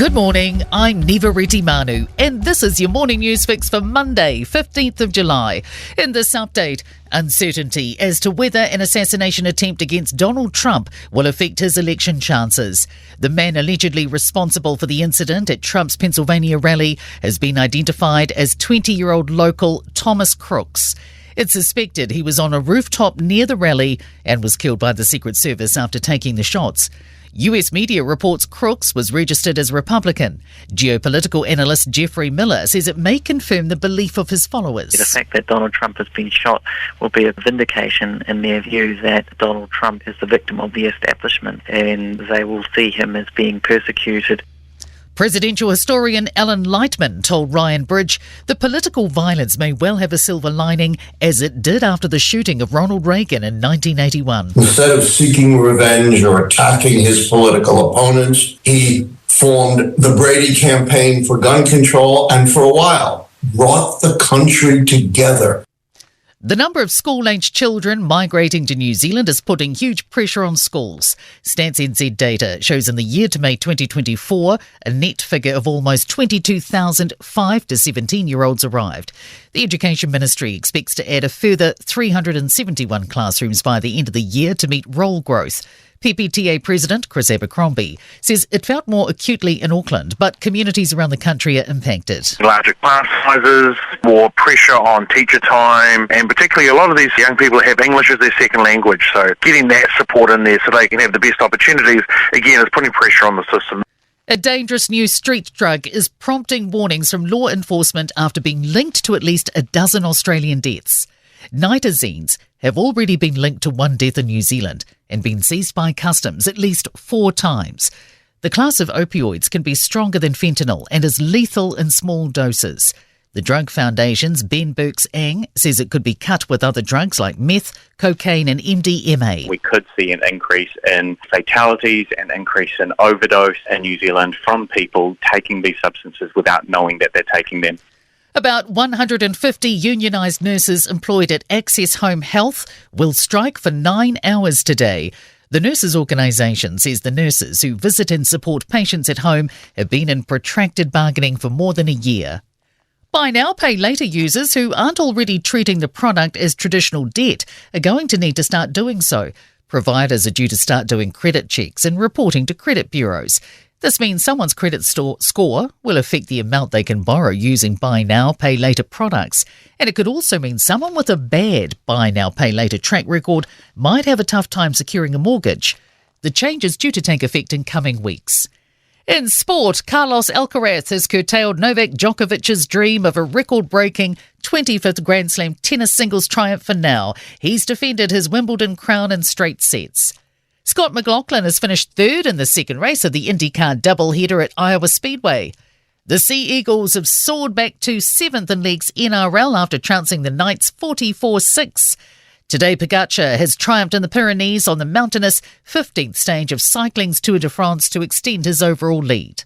Good morning, I'm Nivareti Manu, and this is your morning news fix for Monday, 15th of July. In this update, uncertainty as to whether an assassination attempt against Donald Trump will affect his election chances. The man allegedly responsible for the incident at Trump's Pennsylvania rally has been identified as 20-year-old local Thomas Crooks. It's suspected he was on a rooftop near the rally and was killed by the Secret Service after taking the shots. US media reports Crooks was registered as Republican. Geopolitical analyst Jeffrey Miller says it may confirm the belief of his followers. The fact that Donald Trump has been shot will be a vindication in their view that Donald Trump is the victim of the establishment, and they will see him as being persecuted. Presidential historian Alan Lightman told Ryan Bridge the political violence may well have a silver lining, as it did after the shooting of Ronald Reagan in 1981. Instead of seeking revenge or attacking his political opponents, he formed the Brady Campaign for Gun Control and for a while brought the country together. The number of school-aged children migrating to New Zealand is putting huge pressure on schools. Stats NZ data shows in the year to May 2024, a net figure of almost 22,000 5 to 17-year-olds arrived. The Education Ministry expects to add a further 371 classrooms by the end of the year to meet roll growth. PPTA President Chris Abercrombie says it felt more acutely in Auckland, but communities around the country are impacted. Larger class sizes, more pressure on teacher time, and particularly a lot of these young people have English as their second language, so getting that support in there so they can have the best opportunities, again, is putting pressure on the system. A dangerous new street drug is prompting warnings from law enforcement after being linked to at least a dozen Australian deaths. Nitazines have already been linked to one death in New Zealand and been seized by customs at least 4 times. The class of opioids can be stronger than fentanyl and is lethal in small doses. The Drug Foundation's Ben Burks-Ang says it could be cut with other drugs like meth, cocaine and MDMA. We could see an increase in fatalities and increase in overdose in New Zealand from people taking these substances without knowing that they're taking them. About 150 unionised nurses employed at Access Home Health will strike for 9 hours today. The nurses' organisation says the nurses who visit and support patients at home have been in protracted bargaining for more than a year. Buy now, pay later users who aren't already treating the product as traditional debt are going to need to start doing so. Providers are due to start doing credit checks and reporting to credit bureaus. This means someone's credit score will affect the amount they can borrow using buy now, pay later products. And it could also mean someone with a bad buy now, pay later track record might have a tough time securing a mortgage. The change is due to take effect in coming weeks. In sport, Carlos Alcaraz has curtailed Novak Djokovic's dream of a record-breaking 25th Grand Slam tennis singles triumph for now. He's defended his Wimbledon crown in straight sets. Scott McLaughlin has finished third in the second race of the IndyCar doubleheader at Iowa Speedway. The Sea Eagles have soared back to 7th in league's NRL after trouncing the Knights 44-6. Today, Pogacar has triumphed in the Pyrenees on the mountainous 15th stage of cycling's Tour de France to extend his overall lead.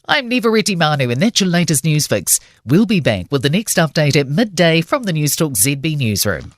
I'm Nivareti Manu, and that's your latest news fix. We'll be back with the next update at midday from the Newstalk ZB newsroom.